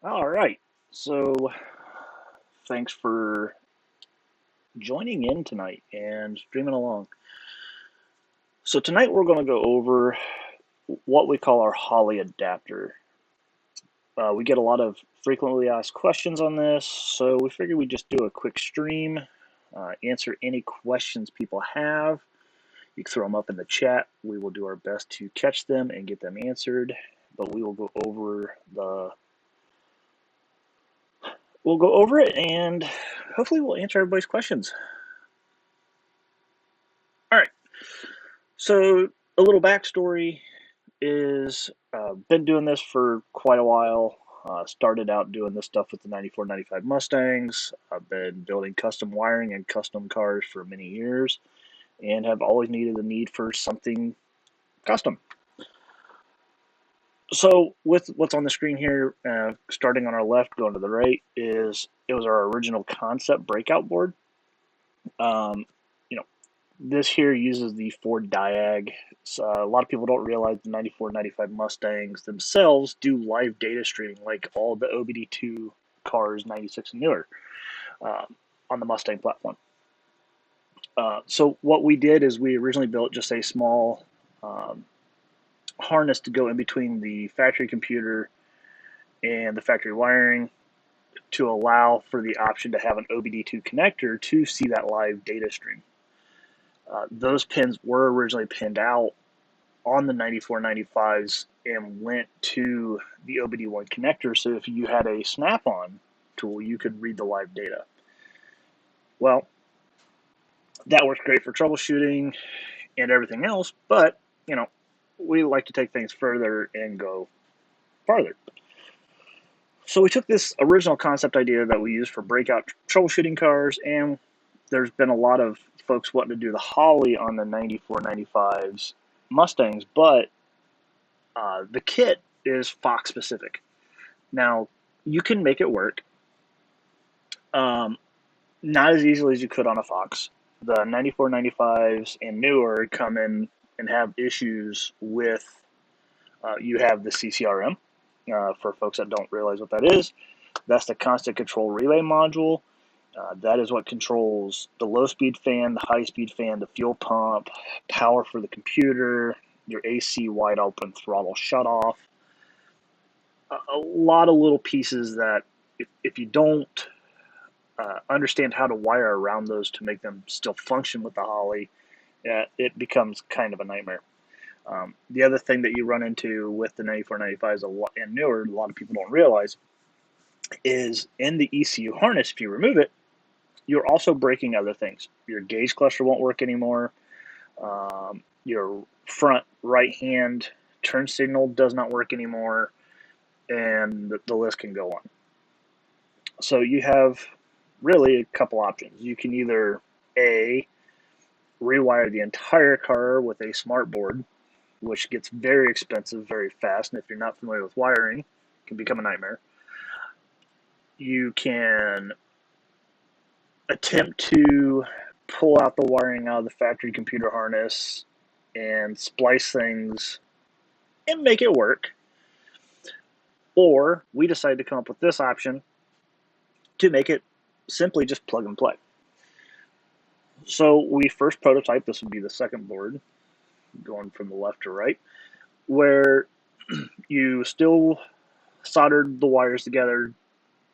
All right. So thanks for joining in tonight and streaming along. So tonight we're going to go over what we call our Holley adapter. We get a lot of frequently asked questions on this, so we figured we'd just do a quick stream, answer any questions people have. You can throw them up in the chat. We will do our best to catch them and get them answered, but we will go over it and hopefully we'll answer everybody's questions. All right. So a little backstory is been doing this for quite a while. Started out doing this stuff with the 94, 95 Mustangs. I've been building custom wiring and custom cars for many years and have always needed the need for something custom. So with what's on the screen here, starting on our left, going to the right, it was our original concept breakout board. Um, you know, this here uses the Ford Diag. So a lot of people don't realize the 94, 95 Mustangs themselves do live data streaming like all the OBD2 cars, 96 and newer, on the Mustang platform. So what we did is we originally built just a small harness to go in between the factory computer and the factory wiring to allow for the option to have an OBD2 connector to see that live data stream. Those pins were originally pinned out on the 94 95s and went to the OBD1 connector, so if you had a snap-on tool, you could read the live data. Well, that works great for troubleshooting and everything else, but we like to take things further and go farther. So we took this original concept idea that we used for breakout troubleshooting cars, and there's been a lot of folks wanting to do the Holley on the 94 95s Mustangs, but the kit is Fox specific. Now, you can make it work, not as easily as you could on a Fox. The 94 95s and newer come in and have issues with, you have the CCRM. For folks that don't realize what that is, that's the constant control relay module. That is what controls the low speed fan, the high speed fan, the fuel pump, power for the computer, your AC wide open throttle shutoff. A lot of little pieces that if you don't understand how to wire around those to make them still function with the Holley, it becomes kind of a nightmare. The other thing that you run into with the 94 95s and newer, a lot of people don't realize, is in the ECU harness, if you remove it, you're also breaking other things. Your gauge cluster won't work anymore. Your front right hand turn signal does not work anymore, and the list can go on. So you have really a couple options. You can either A, rewire the entire car with a smart board, which gets very expensive very fast, and if you're not familiar with wiring, it can become a nightmare. You can attempt to pull out the wiring out of the factory computer harness and splice things and make it work. Or we decided to come up with this option to make it simply just plug and play. So we first prototyped, this would be the second board, going from the left to right, where you still soldered the wires together,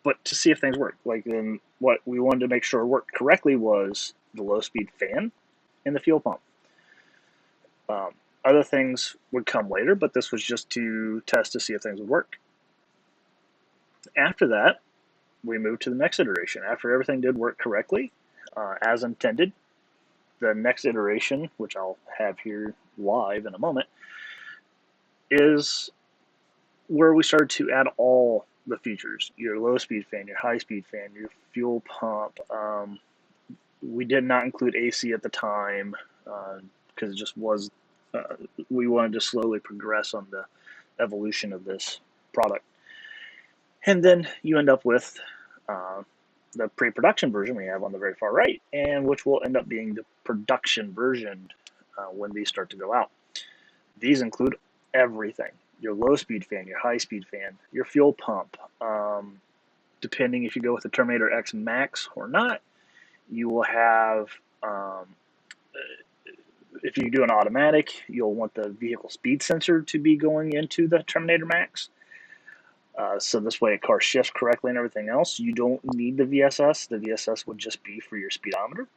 but to see if things work. Like, then what we wanted to make sure worked correctly was the low speed fan and the fuel pump. Other things would come later, but this was just to test to see if things would work. After that, we moved to the next iteration. After everything did work correctly, as intended, the next iteration, which I'll have here live in a moment, is where we started to add all the features: your low speed fan, your high speed fan, your fuel pump. We did not include AC at the time because it just was, we wanted to slowly progress on the evolution of this product. And then you end up with the pre-production version we have on the very far right, and which will end up being the production version when these start to go out. These include everything. your low-speed fan, your high-speed fan, your fuel pump. Depending if you go with the Terminator X Max or not, you will have, if you do an automatic, you'll want the vehicle speed sensor to be going into the Terminator Max. So this way a car shifts correctly and everything else. You don't need the VSS. The VSS would just be for your speedometer.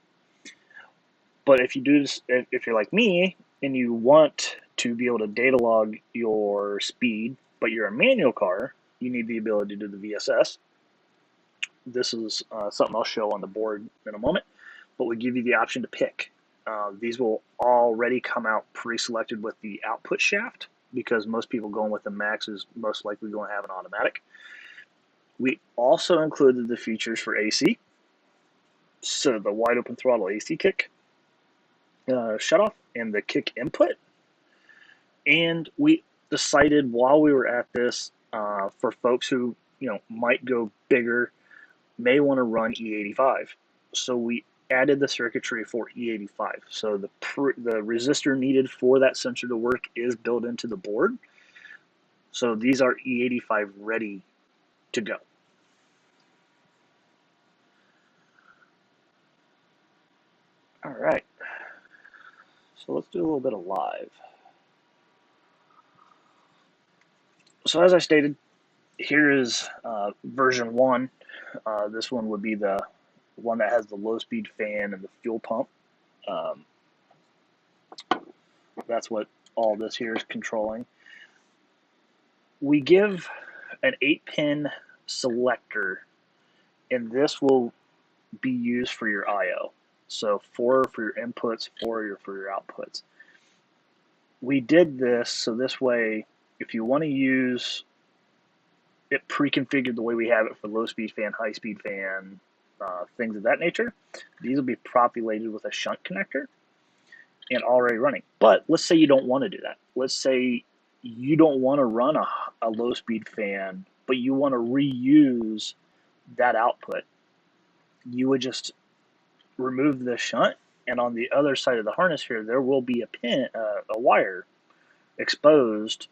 But if you do this, if you're like me and you want to be able to data log your speed, but you're a manual car, you need the ability to do the VSS. This is something I'll show on the board in a moment, but we give you the option to pick. These will already come out pre-selected with the output shaft, because most people going with the Max is most likely going to have an automatic. We also included the features for AC, so the wide open throttle AC kick shutoff and the kick input. And we decided while we were at this, for folks who might go bigger, may want to run E85. So we added the circuitry for E85. So the resistor needed for that sensor to work is built into the board. So these are E85 ready to go. All right. So let's do a little bit of live. So as I stated, here is version 1. This one would be the one that has the low-speed fan and the fuel pump. That's what all this here is controlling. We give an 8-pin selector, and this will be used for your I/O. So 4 for your inputs, 4 for your outputs. We did this so this way, if you want to use it pre-configured the way we have it for low-speed fan, high-speed fan, things of that nature, these will be populated with a shunt connector and already running. But let's say you don't want to do that. Let's say you don't want to run a low-speed fan, but you want to reuse that output. You would just remove the shunt, and on the other side of the harness here, there will be a pin, a wire exposed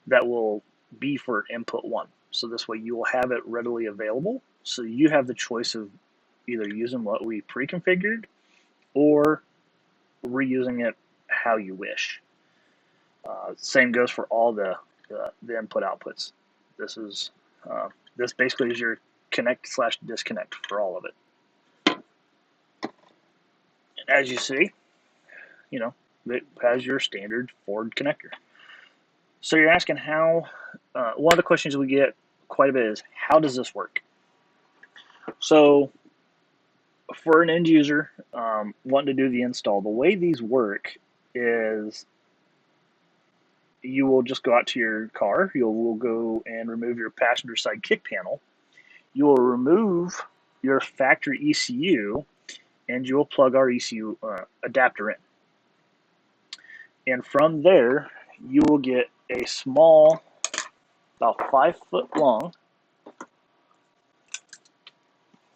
that will be for input 1. So this way you will have it readily available. So you have the choice of either using what we pre-configured or reusing it how you wish. Same goes for all the input outputs. This basically is your connect/disconnect for all of it. As you see, it has your standard Ford connector. So you're asking how, one of the questions we get quite a bit is, how does this work? So for an end user wanting to do the install, the way these work is you will just go out to your car, you will go and remove your passenger side kick panel, you will remove your factory ECU, and you will plug our ECU adapter in. And from there, you will get a small, about 5 foot long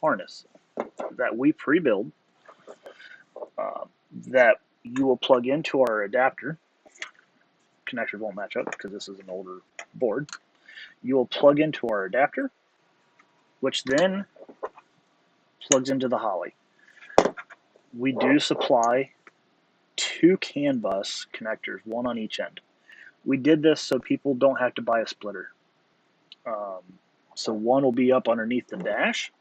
harness that we pre-build that you will plug into our adapter. Connectors won't match up because this is an older board. You will plug into our adapter, which then plugs into the Holley. We do supply 2 CAN bus connectors, 1 on each end. We did this so people don't have to buy a splitter. So one will be up underneath the dash.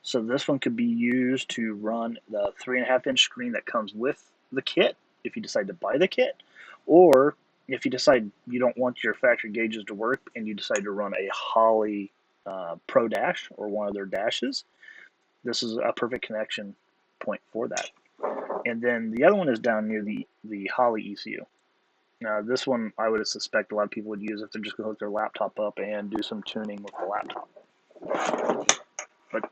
So this one could be used to run the 3.5-inch screen that comes with the kit if you decide to buy the kit, or if you decide you don't want your factory gauges to work and you decide to run a Holley Pro Dash or one of their dashes, this is a perfect connection point for that. And then the other one is down near the Holley ECU. Now this one I would suspect a lot of people would use if they're just going to hook their laptop up and do some tuning with the laptop. But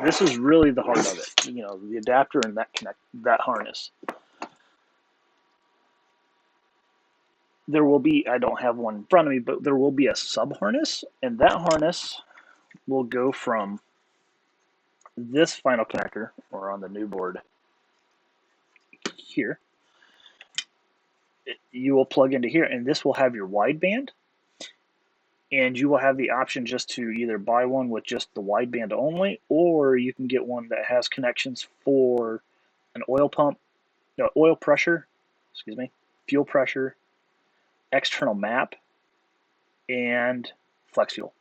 this is really the heart of it, the adapter and that harness. There will be, I don't have one in front of me, but there will be a sub harness, and that harness will go from this final connector, or on the new board here. You will plug into here, and this will have your wideband. And you will have the option just to either buy one with just the wideband only, or you can get one that has connections for an oil pump, oil pressure, excuse me, fuel pressure, external map, and flex fuel,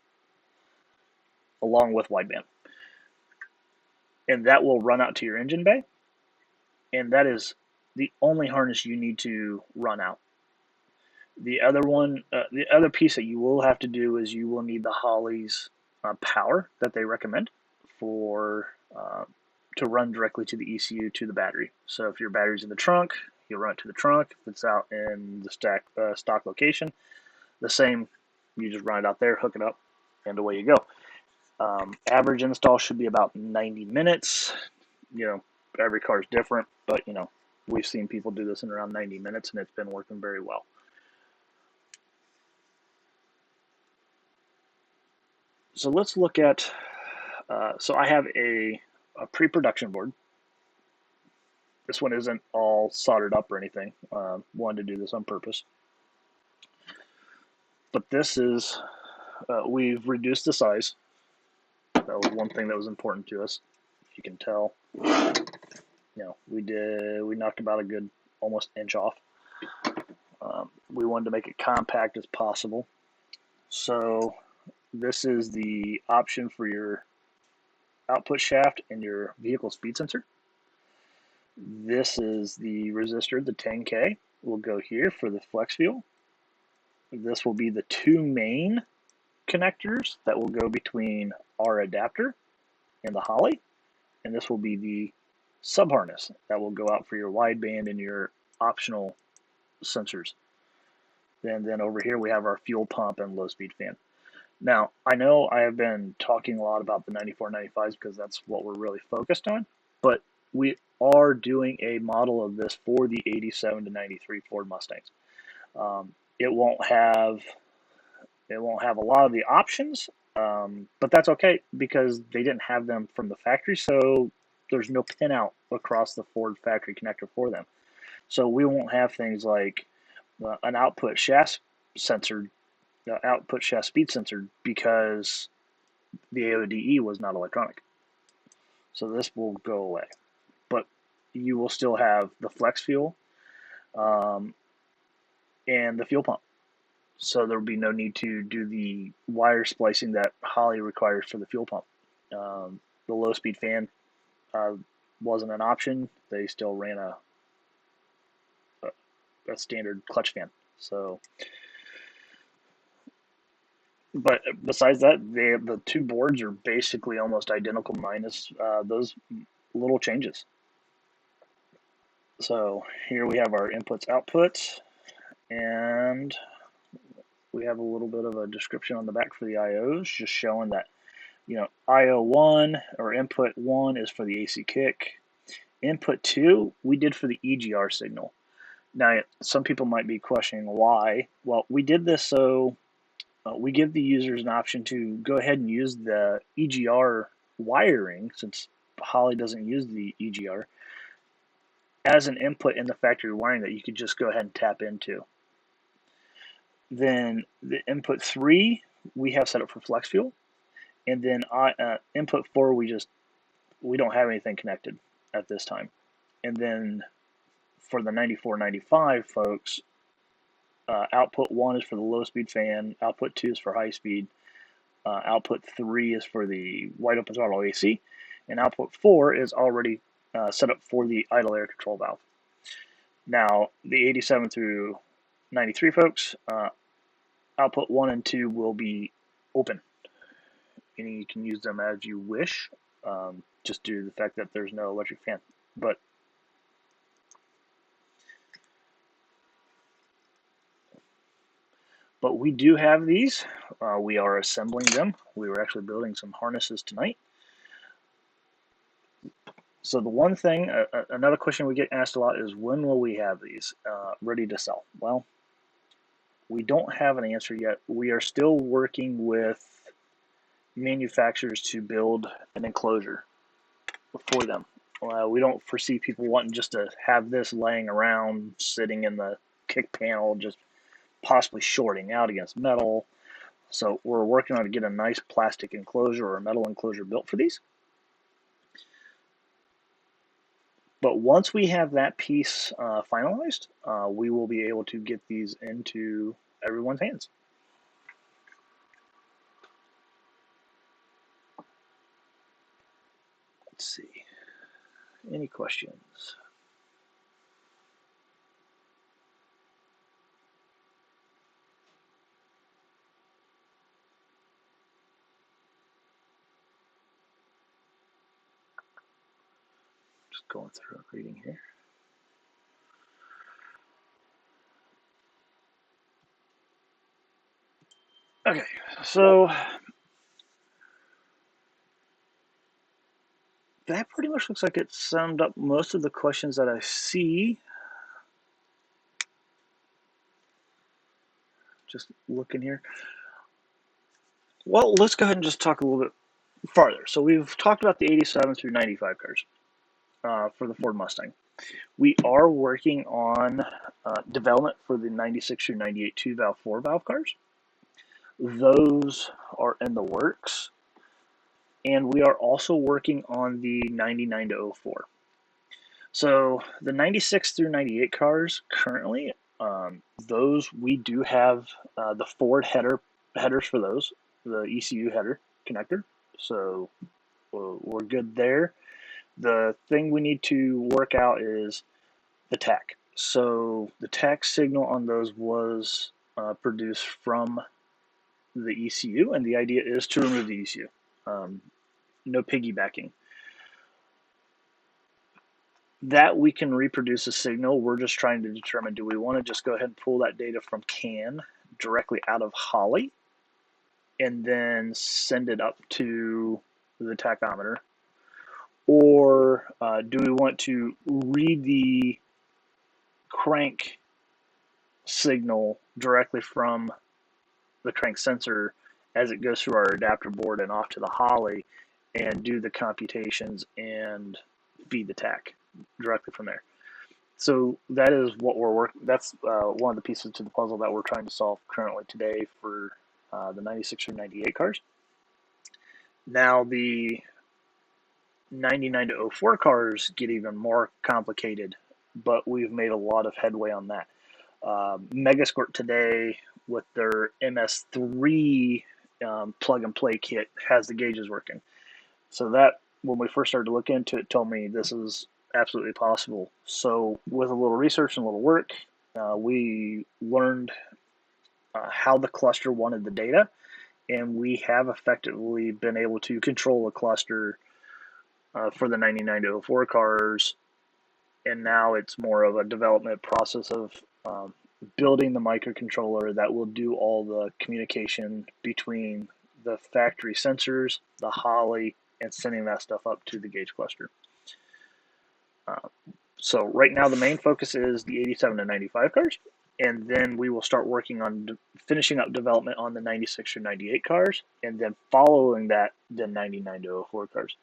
along with wideband. And that will run out to your engine bay, and that is the only harness you need to run out. The other piece that you will have to do is you will need the Holley's power that they recommend for to run directly to the ECU to the battery. So if your battery's in the trunk, you'll run it to the trunk. If it's out in the stock location, the same. You just run it out there, hook it up, and away you go. Average install should be about 90 minutes. Every car is different, but we've seen people do this in around 90 minutes, and it's been working very well. So let's look at, so I have a pre-production board. This one isn't all soldered up or anything. Wanted to do this on purpose. But this is, we've reduced the size. That was one thing that was important to us. If you can tell, we knocked about a good almost inch off. We wanted to make it compact as possible. So this is the option for your output shaft and your vehicle speed sensor. This is the resistor, the 10K, will go here for the flex fuel. This will be the two main connectors that will go between our adapter and the Holley, and this will be the sub-harness that will go out for your wideband and your optional sensors. Then over here we have our fuel pump and low-speed fan. Now, I know I have been talking a lot about the 9495s because that's what we're really focused on, but we are doing a model of this for the 87 to 93 Ford Mustangs. It won't have a lot of the options, but that's okay because they didn't have them from the factory, so there's no pin out across the Ford factory connector for them. So we won't have things like an output shaft sensor, output shaft speed sensor, because the AODE was not electronic. So this will go away, but you will still have the flex fuel and the fuel pump. So there will be no need to do the wire splicing that Holley requires for the fuel pump. The low-speed fan wasn't an option. They still ran a standard clutch fan. So, but besides that, the two boards are basically almost identical minus those little changes. So here we have our inputs, outputs, and we have a little bit of a description on the back for the IOs, just showing that, IO1 or input 1 is for the AC kick. Input 2 we did for the EGR signal. Now, some people might be questioning why. Well, we did this so we give the users an option to go ahead and use the EGR wiring, since Holley doesn't use the EGR, as an input in the factory wiring that you could just go ahead and tap into. Then the input 3 we have set up for flex fuel, and then input 4 we don't have anything connected at this time. And then for the 9495 folks, output 1 is for the low speed fan, output 2 is for high speed, output 3 is for the wide open throttle AC, and output 4 is already set up for the idle air control valve. Now, the 87 through 93 folks, output 1 and 2 will be open, meaning you can use them as you wish, just due to the fact that there's no electric fan. But we do have these. We are assembling them. We were actually building some harnesses tonight. So the one thing, another question we get asked a lot is, when will we have these ready to sell? Well, we don't have an answer yet. We are still working with manufacturers to build an enclosure for them. We don't foresee people wanting just to have this laying around, sitting in the kick panel, just possibly shorting out against metal. So we're working on to get a nice plastic enclosure or a metal enclosure built for these. But once we have that piece finalized, we will be able to get these into everyone's hands. Let's see. Any questions? Just going through and reading here. Okay, so that pretty much looks like it summed up most of the questions that I see. Just looking here. Well, let's go ahead and just talk a little bit farther. So we've talked about the 87 through 95 cars for the Ford Mustang. We are working on development for the 96 through 98 2-valve, 4-valve cars. Those are in the works. And we are also working on the 99 to 04. So the 96 through 98 cars currently, those we do have the Ford headers for those, the ECU header connector. So we're good there. The thing we need to work out is the tach. So the tach signal on those was produced from the ECU, and the idea is to remove the ECU. No piggybacking. That we can reproduce a signal. We're just trying to determine, do we want to just go ahead and pull that data from CAN directly out of Holley and then send it up to the tachometer? Or do we want to read the crank signal directly from the crank sensor as it goes through our adapter board and off to the Holley and do the computations and feed the tach directly from there? So that is what we're working. That's one of the pieces to the puzzle that we're trying to solve currently today for the 96 or 98 cars. Now the 99 to 04 cars get even more complicated, but we've made a lot of headway on that. Megasquirt today with their MS3 plug and play kit has the gauges working. So that, when we first started to look into it, told me this is absolutely possible. So with a little research and a little work, we learned how the cluster wanted the data, and we have effectively been able to control a cluster for the 99 to 04 cars, and now it's more of a development process of building the microcontroller that will do all the communication between the factory sensors, the Holley, and sending that stuff up to the gauge cluster. So right now the main focus is the 87 to 95 cars, and then we will start working on finishing up development on the 96 or 98 cars, and then following that, the 99 to 04 cars.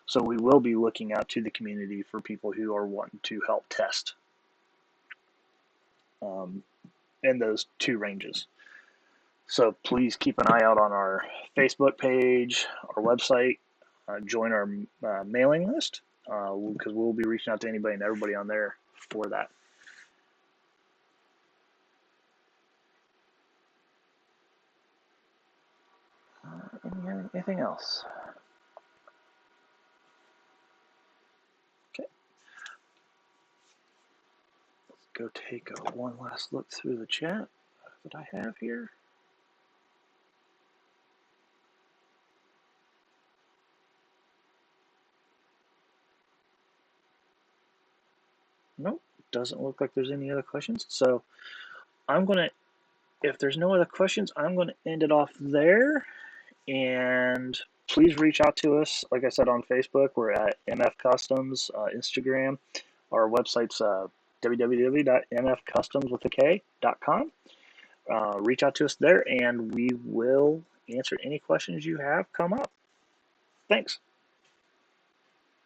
So we will be looking out to the community for people who are wanting to help test in those two ranges. So please keep an eye out on our Facebook page, our website, join our mailing list, because we'll be reaching out to anybody and everybody on there for that. Anything else? Okay. Let's go take one last look through the chat that I have here. Nope, doesn't look like there's any other questions. So I'm going to, if there's no other questions, I'm going to end it off there. And please reach out to us. Like I said, on Facebook, we're at MF Customs, Instagram. Our website's www.mfcustoms.com. Reach out to us there, and we will answer any questions you have come up. Thanks.